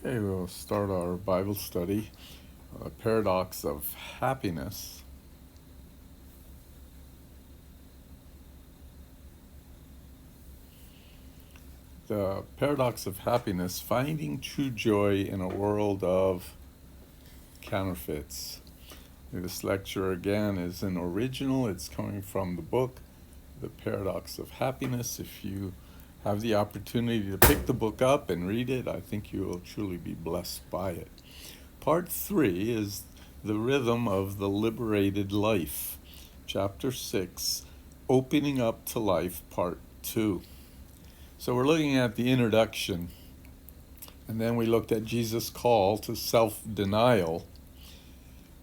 Okay, we'll start our Bible study, Paradox of Happiness. The Paradox of Happiness, finding true joy in a world of counterfeits. This lecture again is an original. It's coming from the book, The Paradox of Happiness. If you have the opportunity to pick the book up and read it, I think you will truly be blessed by it. Part 3 is the rhythm of the liberated life. Chapter 6, Opening Up to Life, Part 2. So we're looking at the introduction, and then we looked at Jesus' call to self-denial.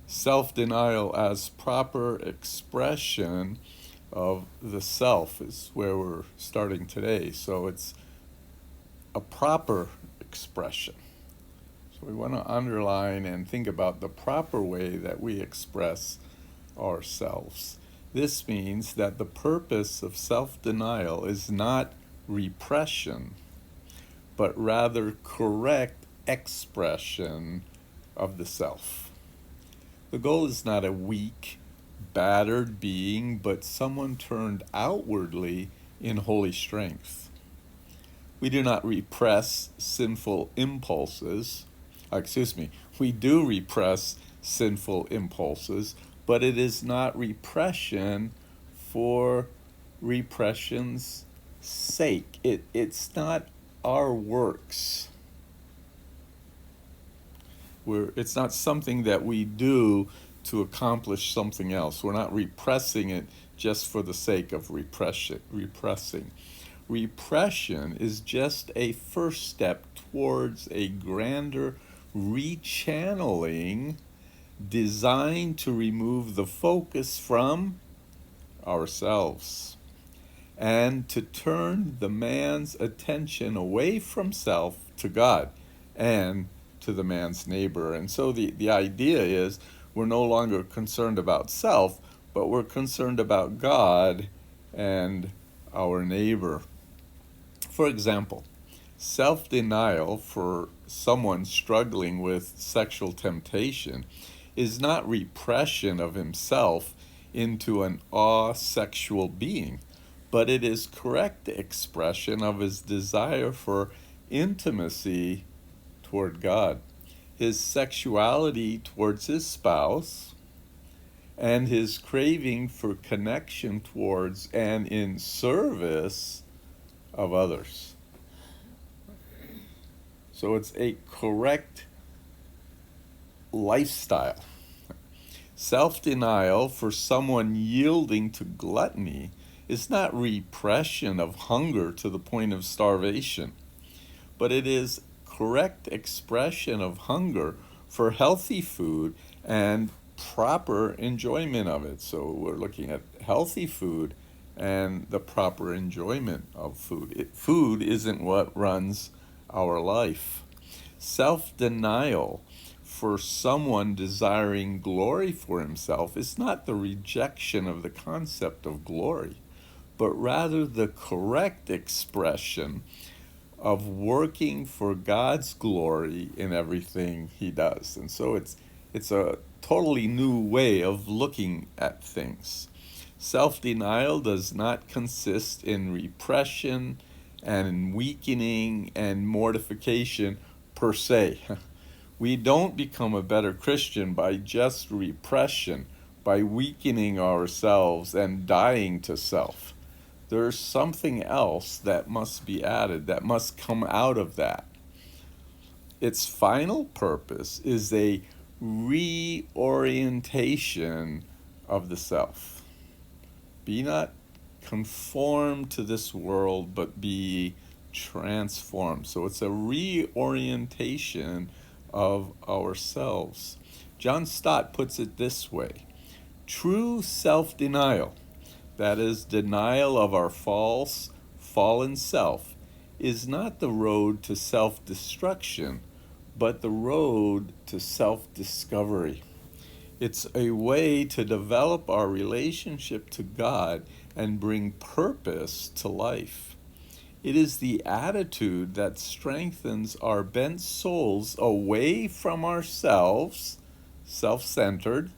Self-denial as proper expression of the self is where we're starting today. So it's a proper expression. So we want to underline and think about the proper way that we express ourselves. This means that the purpose of self-denial is not repression, but rather correct expression of the self. The goal is not a weak, battered being, but someone turned outwardly in holy strength. We do not repress sinful impulses. We do repress sinful impulses, but it is not repression for repression's sake. It's not our works. It's not something that we do to accomplish something else. We're not repressing it just for the sake of repressing. Repression is just a first step towards a grander rechanneling designed to remove the focus from ourselves and to turn the man's attention away from self to God and to the man's neighbor. And so the idea is we're no longer concerned about self, but we're concerned about God and our neighbor. For example, self-denial for someone struggling with sexual temptation is not repression of himself into an asexual being, but it is correct expression of his desire for intimacy toward God, his sexuality towards his spouse, and his craving for connection towards and in service of others. So it's a correct lifestyle. Self-denial for someone yielding to gluttony is not repression of hunger to the point of starvation, but it is correct expression of hunger for healthy food and proper enjoyment of it. So we're looking at healthy food and the proper enjoyment of food. Food isn't what runs our life. Self-denial for someone desiring glory for himself is not the rejection of the concept of glory, but rather the correct expression of working for God's glory in everything he does. And so it's a totally new way of looking at things. Self-denial does not consist in repression and in weakening and mortification per se. We don't become a better Christian by just repression, by weakening ourselves and dying to self. There's something else that must be added, that must come out of that. Its final purpose is a reorientation of the self. Be not conformed to this world, but be transformed. So it's a reorientation of ourselves. John Stott puts it this way: true self-denial, that is, denial of our fallen self, is not the road to self-destruction, but the road to self-discovery. It's a way to develop our relationship to God and bring purpose to life. It is the attitude that strengthens our bent souls away from ourselves, self-centered,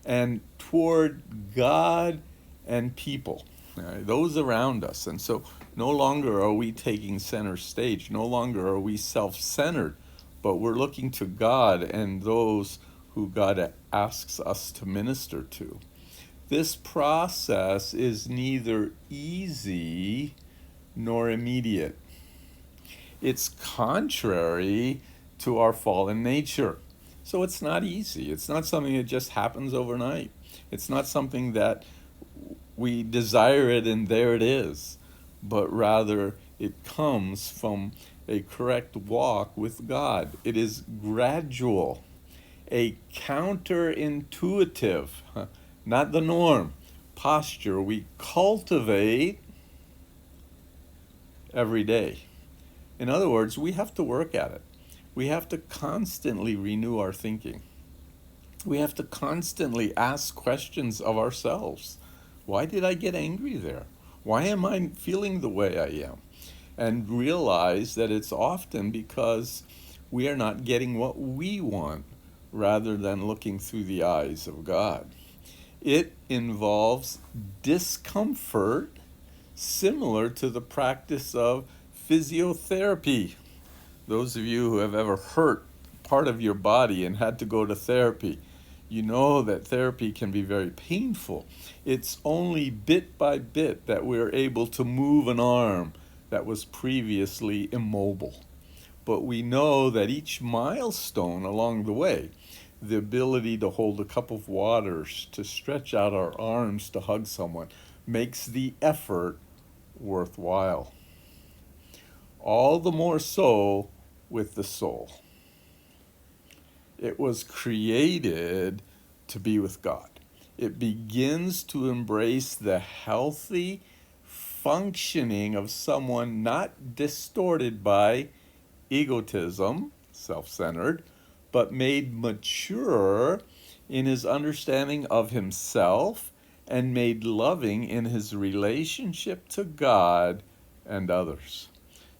and toward God and people, those around us. And so no longer are we taking center stage, no longer are we self-centered, but we're looking to God and those who God asks us to minister to. This process is neither easy nor immediate. It's contrary to our fallen nature. So it's not easy. It's not something that just happens overnight. It's not something that we desire it and there it is, but rather it comes from a correct walk with God. It is gradual, a counterintuitive, not the norm, posture we cultivate every day. In other words, we have to work at it. We have to constantly renew our thinking. We have to constantly ask questions of ourselves. Why did I get angry there? Why am I feeling the way I am? And realize that it's often because we are not getting what we want rather than looking through the eyes of God. It involves discomfort similar to the practice of physiotherapy. Those of you who have ever hurt part of your body and had to go to therapy, you know that therapy can be very painful. It's only bit by bit that we're able to move an arm that was previously immobile. But we know that each milestone along the way, the ability to hold a cup of water, to stretch out our arms to hug someone, makes the effort worthwhile. All the more so with the soul. It was created to be with God. It begins to embrace the healthy functioning of someone not distorted by egotism, self-centered, but made mature in his understanding of himself and made loving in his relationship to God and others.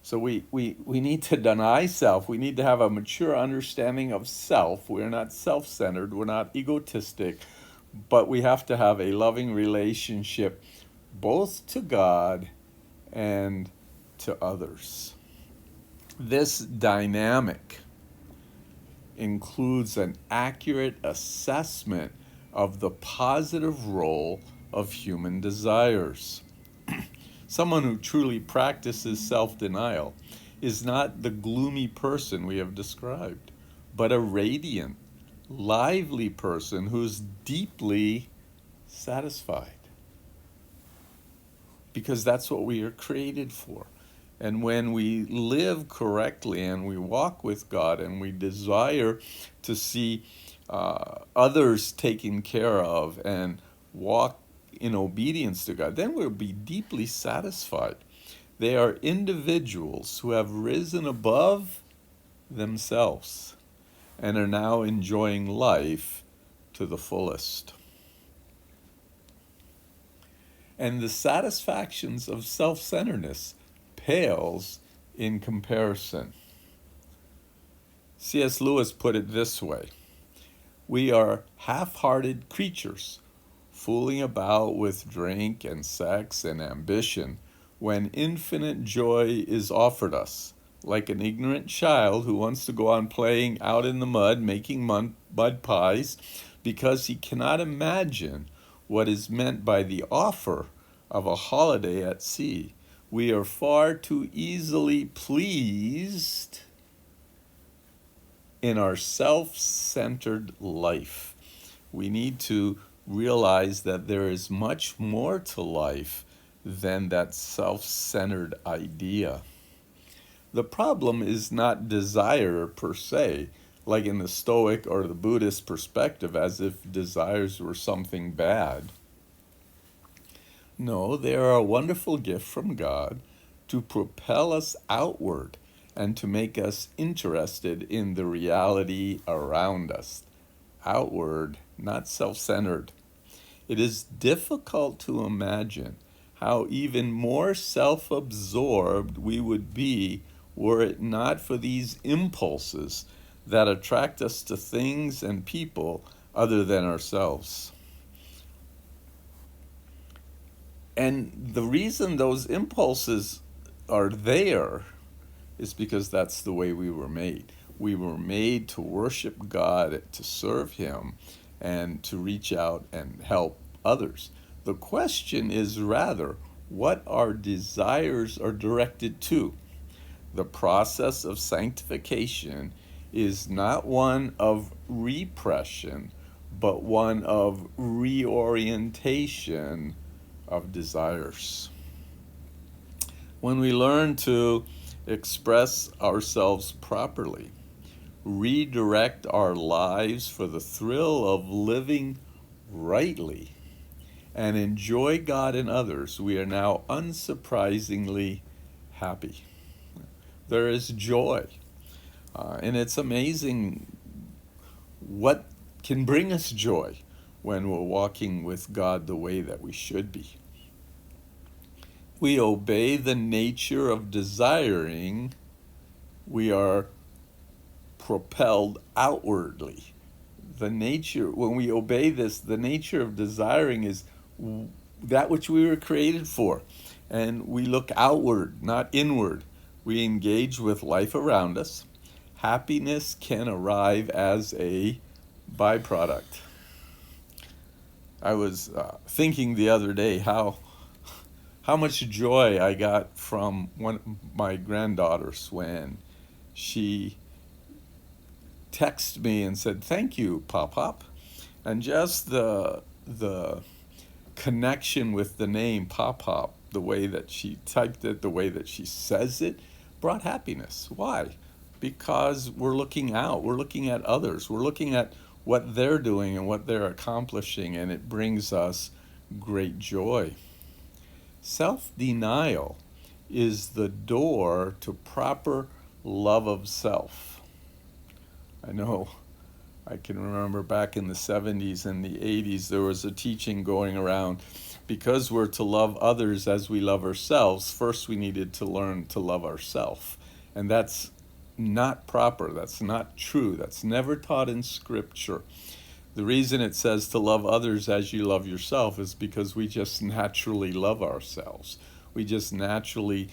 So we need to deny self. We need to have a mature understanding of self. We're not self-centered. We're not egotistic. But we have to have a loving relationship both to God and to others. This dynamic includes an accurate assessment of the positive role of human desires. Someone who truly practices self-denial is not the gloomy person we have described, but a radiant, lively person who's deeply satisfied. Because that's what we are created for. And when we live correctly and we walk with God and we desire to see others taken care of and walk in obedience to God, then we'll be deeply satisfied. They are individuals who have risen above themselves and are now enjoying life to the fullest. And the satisfactions of self-centeredness pales in comparison. C.S. Lewis put it this way: we are half-hearted creatures, fooling about with drink and sex and ambition when infinite joy is offered us, like an ignorant child who wants to go on playing out in the mud, making mud pies, because he cannot imagine what is meant by the offer of a holiday at sea. We are far too easily pleased in our self-centered life. We need to realize that there is much more to life than that self-centered idea. The problem is not desire per se, like in the Stoic or the Buddhist perspective, as if desires were something bad. No, they are a wonderful gift from God to propel us outward and to make us interested in the reality around us. Outward, not self-centered. It is difficult to imagine how even more self absorbed we would be were it not for these impulses that attract us to things and people other than ourselves. And the reason those impulses are there is because that's the way we were made. We were made to worship God, to serve Him, and to reach out and help others. The question is rather what our desires are directed to. The process of sanctification is not one of repression, but one of reorientation of desires. When we learn to express ourselves properly, redirect our lives for the thrill of living rightly, and enjoy God and others, we are now unsurprisingly happy. There is joy. And it's amazing what can bring us joy when we're walking with God the way that we should be. We obey the nature of desiring, we are propelled outwardly. The nature, when we obey this, the nature of desiring is that which we were created for. And we look outward, not inward. We engage with life around us. Happiness can arrive as a byproduct. I was thinking the other day how much joy I got from one of my granddaughters when she texted me and said, "Thank you, Pop." And just the connection with the name Pop, the way that she typed it, the way that she says it, brought happiness. Why? Because we're looking out, we're looking at others, we're looking at what they're doing and what they're accomplishing, and it brings us great joy. Self-denial is the door to proper love of self. I know I can remember back in the 70s and the 80s, there was a teaching going around, because we're to love others as we love ourselves, first we needed to learn to love ourselves. And that's not proper, that's not true, that's never taught in Scripture. The reason it says to love others as you love yourself is because we just naturally love ourselves. We just naturally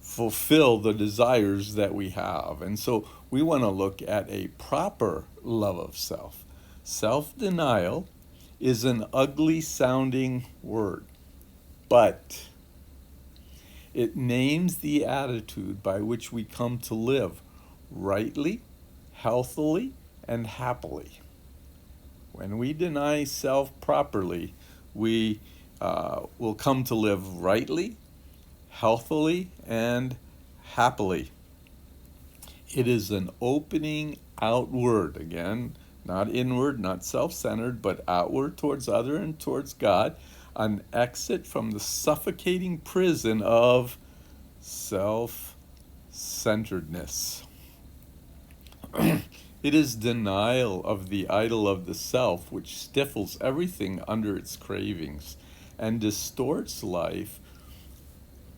fulfill the desires that we have. And so we want to look at a proper love of self. Self-denial is an ugly sounding word, but it names the attitude by which we come to live rightly, healthily, and happily. When we deny self properly, we will come to live rightly, healthily, and happily. It is an opening outward, again, not inward, not self-centered, but outward towards other and towards God, an exit from the suffocating prison of self-centeredness. It is denial of the idol of the self which stifles everything under its cravings and distorts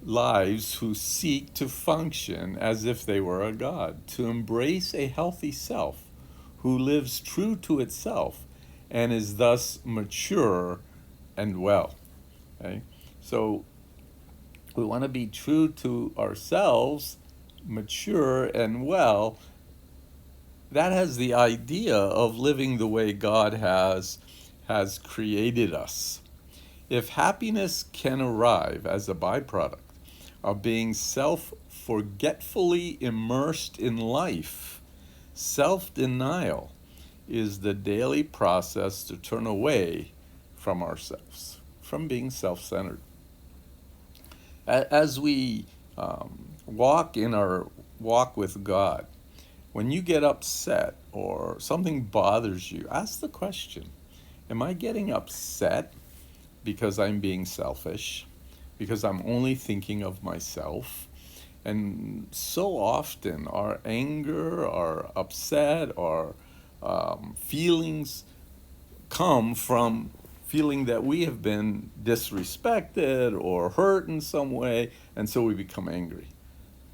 lives who seek to function as if they were a god, to embrace a healthy self who lives true to itself and is thus mature and well. Okay? So we want to be true to ourselves, mature and well. That has the idea of living the way God has created us. If happiness can arrive as a byproduct of being self-forgetfully immersed in life, self-denial is the daily process to turn away from ourselves, from being self-centered. As we walk in our walk with God, when you get upset or something bothers you, ask the question, am I getting upset because I'm being selfish, because I'm only thinking of myself? And so often our anger, our upset, our feelings come from feeling that we have been disrespected or hurt in some way, and so we become angry.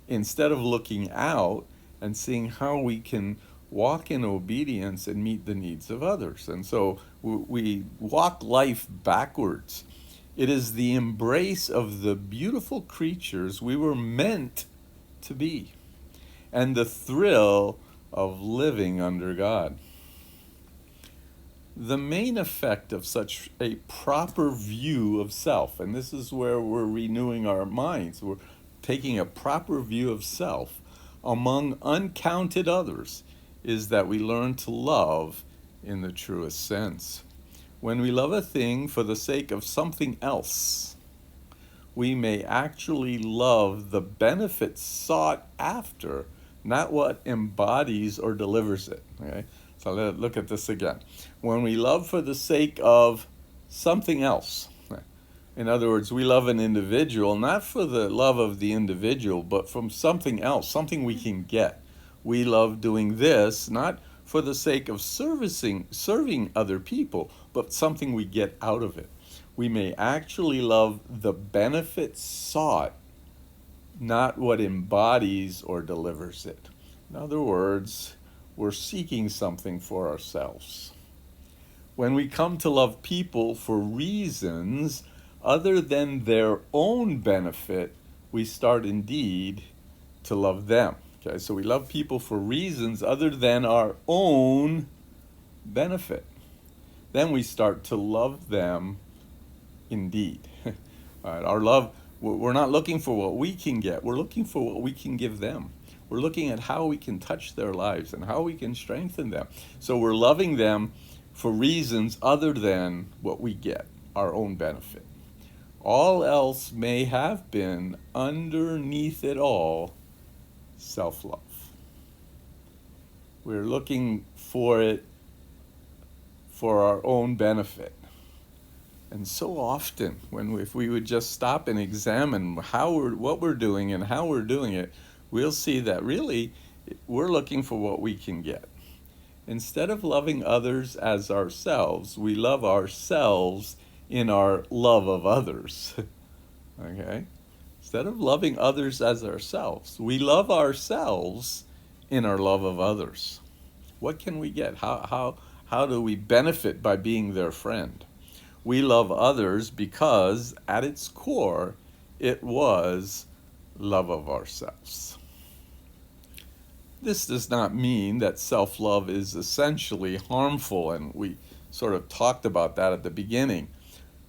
Instead of looking out and seeing how we can walk in obedience and meet the needs of others. And so we walk life backwards. It is the embrace of the beautiful creatures we were meant to be, and the thrill of living under God. The main effect of such a proper view of self, and this is where we're renewing our minds, we're taking a proper view of self among uncounted others, is that we learn to love in the truest sense. When we love a thing for the sake of something else, we may actually love the benefit sought after, not what embodies or delivers it. Okay? So let's look at this again. When we love for the sake of something else, in other words, we love an individual not for the love of the individual, but from something else, something we can get. We love doing this not for the sake of serving other people, but something we get out of it. We may actually love the benefit sought, not what embodies or delivers it. In other words, we're seeking something for ourselves. When we come to love people for reasons other than their own benefit, we start indeed to love them. Okay, so we love people for reasons other than our own benefit. Then we start to love them indeed. All right, our love, we're not looking for what we can get, we're looking for what we can give them. We're looking at how we can touch their lives and how we can strengthen them. So we're loving them for reasons other than what we get, our own benefit. All else may have been, underneath it all, self-love. We're looking for it for our own benefit. And so often, if we would just stop and examine what we're doing and how we're doing it, we'll see that really we're looking for what we can get. Instead of loving others as ourselves, we love ourselves in our love of others. Okay? Instead of loving others as ourselves, we love ourselves in our love of others. What can we get? How do we benefit by being their friend? We love others because at its core, it was love of ourselves. This does not mean that self-love is essentially harmful, and we sort of talked about that at the beginning.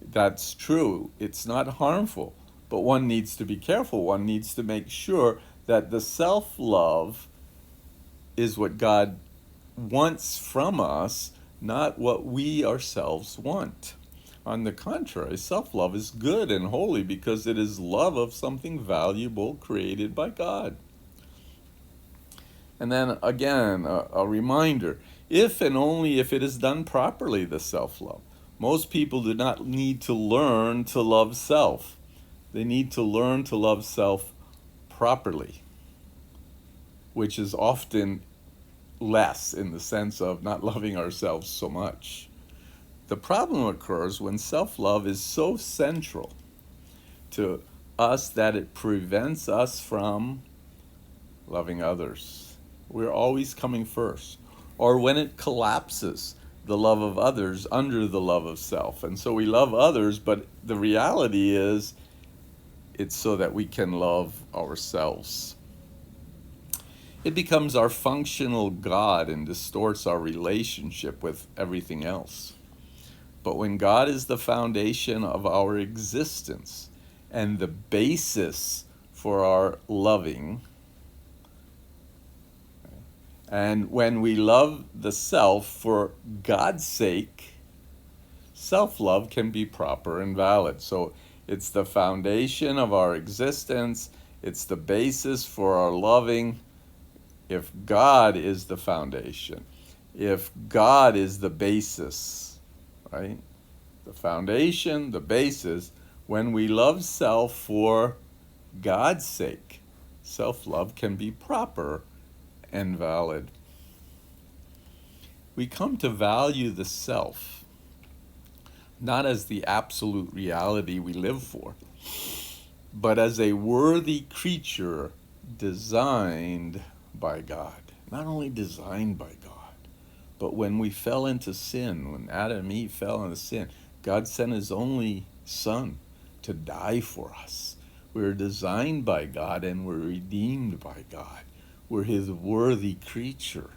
That's true, it's not harmful, but one needs to be careful. One needs to make sure that the self-love is what God wants from us, not what we ourselves want. On the contrary, self-love is good and holy because it is love of something valuable created by God. And then again, a reminder, if and only if it is done properly, the self-love. Most people do not need to learn to love self. They need to learn to love self properly, which is often less in the sense of not loving ourselves so much. The problem occurs when self-love is so central to us that it prevents us from loving others. We're always coming first. Or when it collapses the love of others under the love of self. And so we love others, but the reality is it's so that we can love ourselves. It becomes our functional God and distorts our relationship with everything else. But when God is the foundation of our existence and the basis for our loving, and when we love the self for God's sake, self-love can be proper and valid. So it's the foundation of our existence. It's the basis for our loving. If God is the foundation, if God is the basis, right? The foundation, the basis, when we love self for God's sake, self-love can be proper and valid. We come to value the self not as the absolute reality we live for, but as a worthy creature designed by God. Not only designed by God, but when we fell into sin, when Adam and Eve fell into sin, God sent his only son to die for us. We're designed by God and we're redeemed by God. We're his worthy creature,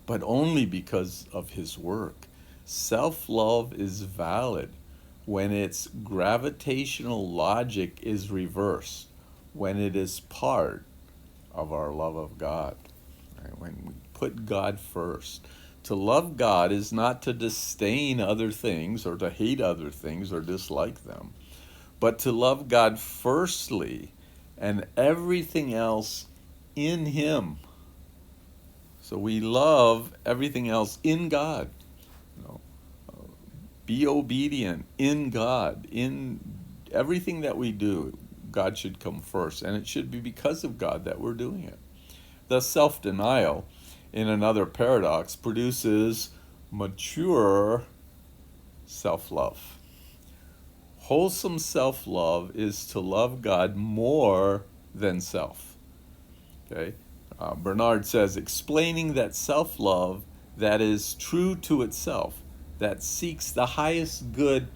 but only because of his work. Self-love is valid when its gravitational logic is reversed, when it is part of our love of God, right? When we put God first. To love God is not to disdain other things or to hate other things or dislike them, but to love God firstly and everything else in him. So we love everything else in God. You know, be obedient in God. In everything that we do, God should come first, and it should be because of God that we're doing it. Thus, self-denial, in another paradox, produces mature self-love. Wholesome self-love is to love God more than self. Okay? Bernard says, explaining that self-love that is true to itself, that seeks the highest good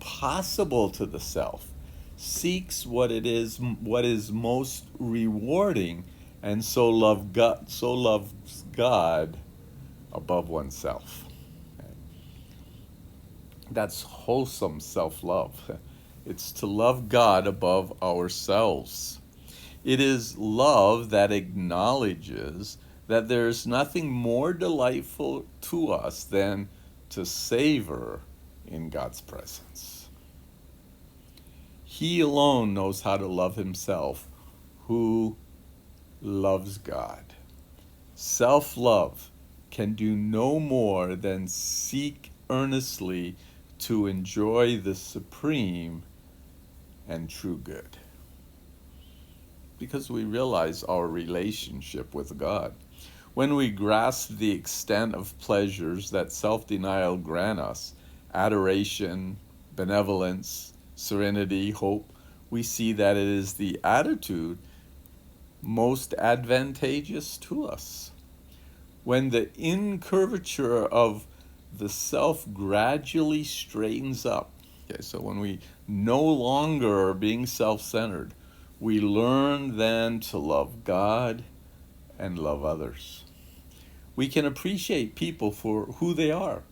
possible to the self, seeks what is most rewarding, and so loves God above oneself. Okay? That's wholesome self-love. It's to love God above ourselves. It is love that acknowledges that there is nothing more delightful to us than to savor in God's presence. He alone knows how to love himself, who loves God. Self-love can do no more than seek earnestly to enjoy the supreme and true good, because we realize our relationship with God. When we grasp the extent of pleasures that self-denial grant us, adoration, benevolence, serenity, hope, we see that it is the attitude most advantageous to us. When the incurvature of the self gradually straightens up, okay, so when we no longer are being self-centered, we learn then to love God and love others. We can appreciate people for who they are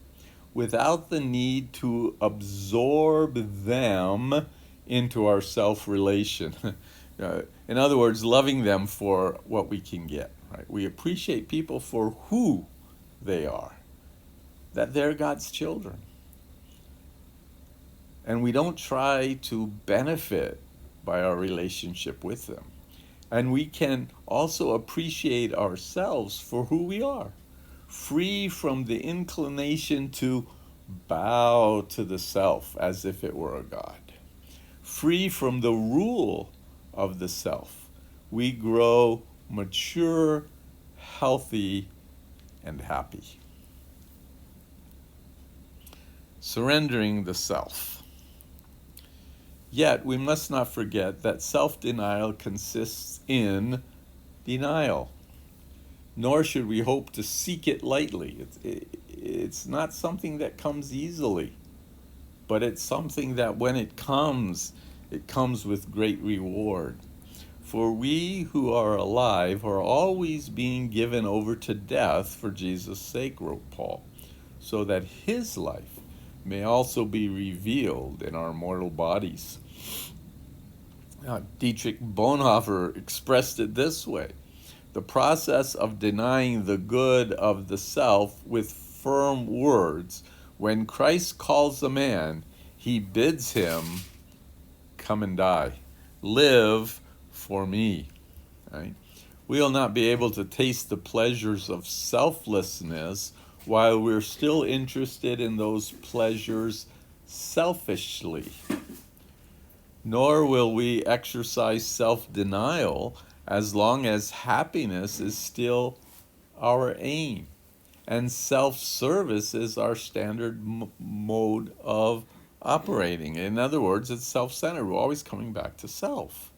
without the need to absorb them into our self-relation. In other words, loving them for what we can get. Right? We appreciate people for who they are, that they're God's children. And we don't try to benefit by our relationship with them. And we can also appreciate ourselves for who we are, free from the inclination to bow to the self as if it were a god, free from the rule of the self. We grow mature, healthy, and happy. Surrendering the self. Yet we must not forget that self-denial consists in denial, nor should we hope to seek it lightly. It's not something that comes easily, but it's something that when it comes with great reward. For we who are alive are always being given over to death for Jesus' sake, wrote Paul, so that his life may also be revealed in our mortal bodies. Dietrich Bonhoeffer expressed it this way: the process of denying the good of the self with firm words. When Christ calls a man, he bids him come and die. Live for me. Right? We'll not be able to taste the pleasures of selflessness while we're still interested in those pleasures selfishly. Nor will we exercise self-denial as long as happiness is still our aim and self-service is our standard mode of operating. In other words, it's self-centered. We're always coming back to self.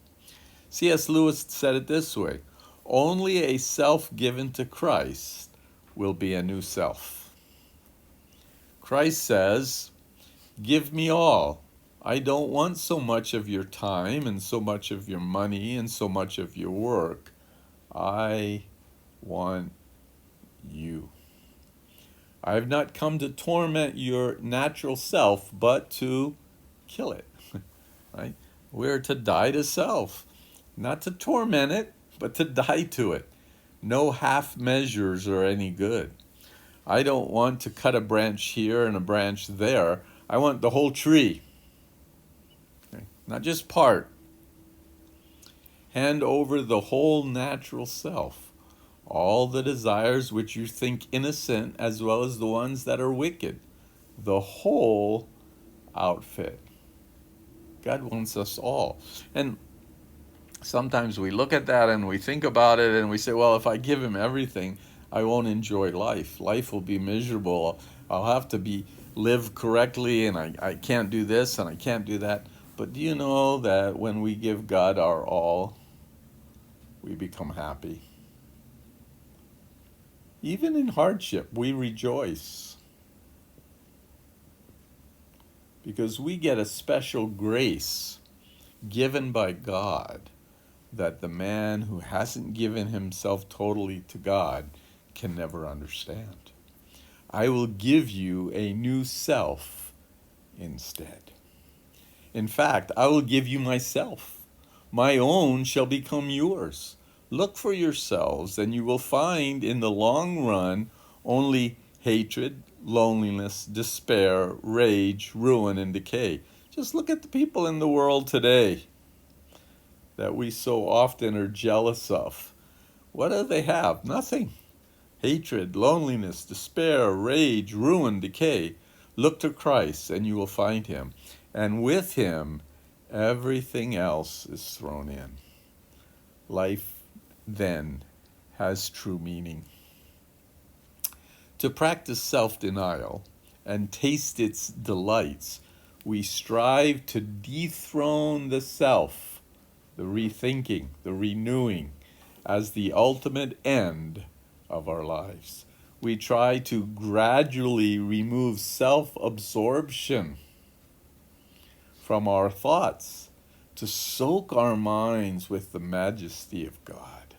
C.S. Lewis said it this way: only a self given to Christ will be a new self. Christ says, give me all. I don't want so much of your time and so much of your money and so much of your work. I want you. I have not come to torment your natural self, but to kill it. Right? We're to die to self, not to torment it, but to die to it. No half measures are any good. I don't want to cut a branch here and a branch there. I want the whole tree, okay? Not just part. Hand over the whole natural self, all the desires which you think innocent as well as the ones that are wicked, the whole outfit. God wants us all. And sometimes we look at that and we think about it and we say, well, if I give him everything, I won't enjoy life. Life will be miserable. I'll have to live correctly, and I can't do this and I can't do that. But do you know that when we give God our all, we become happy? Even in hardship, we rejoice, because we get a special grace given by God that the man who hasn't given himself totally to God can never understand. I will give you a new self instead. In fact, I will give you myself. My own shall become yours. Look for yourselves, and you will find in the long run only hatred, loneliness, despair, rage, ruin, and decay. Just look at the people in the world today that we so often are jealous of. What do they have? Nothing. Hatred, loneliness, despair, rage, ruin, decay. Look to Christ and you will find him. And with him, everything else is thrown in. Life then has true meaning. To practice self-denial and taste its delights, we strive to dethrone the self, the rethinking, the renewing, as the ultimate end of our lives. We try to gradually remove self-absorption from our thoughts, to soak our minds with the majesty of God.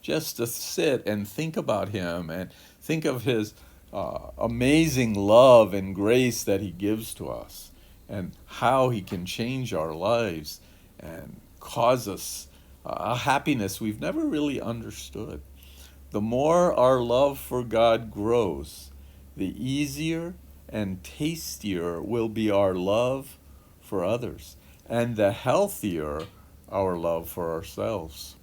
Just to sit and think about him and think of his amazing love and grace that he gives to us, and how he can change our lives and cause us a happiness we've never really understood. The more our love for God grows, the easier and tastier will be our love for others, and the healthier our love for ourselves.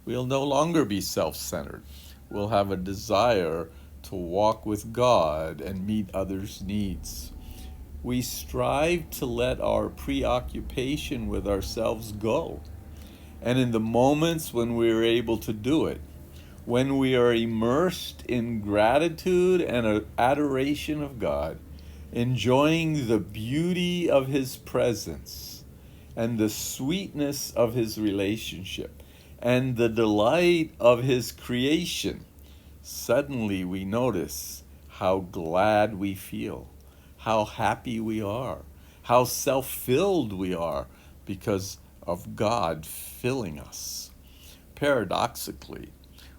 We'll no longer be self-centered. We'll have a desire to walk with God and meet others' needs. We strive to let our preoccupation with ourselves go. And in the moments when we are able to do it, when we are immersed in gratitude and adoration of God, enjoying the beauty of his presence and the sweetness of his relationship and the delight of his creation, suddenly we notice how glad we feel, how happy we are, how self-filled we are because of God filling us. Paradoxically,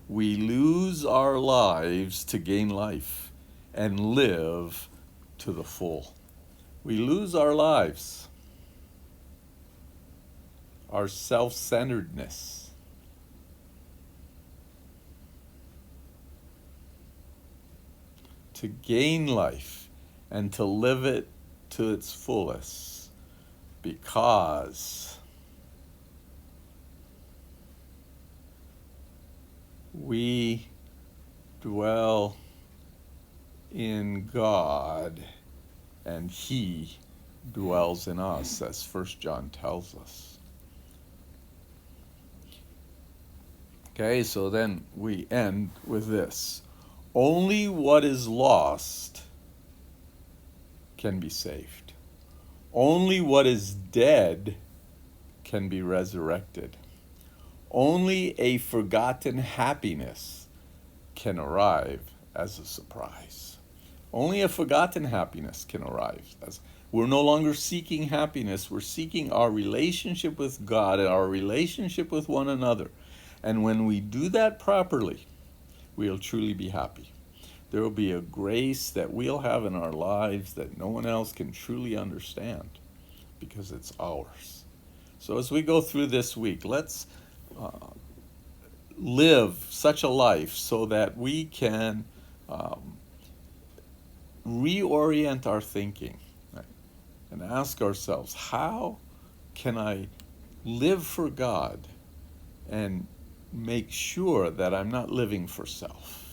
we lose our lives to gain life and live to the full. We lose our lives, our self-centeredness, to gain life and to live it to its fullest, because we dwell in God and he dwells in us, as 1 John tells us. Okay, so then we end with this. Only what is lost can be saved. Only what is dead can be resurrected. Only a forgotten happiness can arrive as a surprise. Only a forgotten happiness can arrive. We're no longer seeking happiness. We're seeking our relationship with God and our relationship with one another. And when we do that properly, we'll truly be happy. There will be a grace that we'll have in our lives that no one else can truly understand because it's ours. So as we go through this week, let's live such a life so that we can reorient our thinking, right? And ask ourselves, how can I live for God and make sure that I'm not living for self?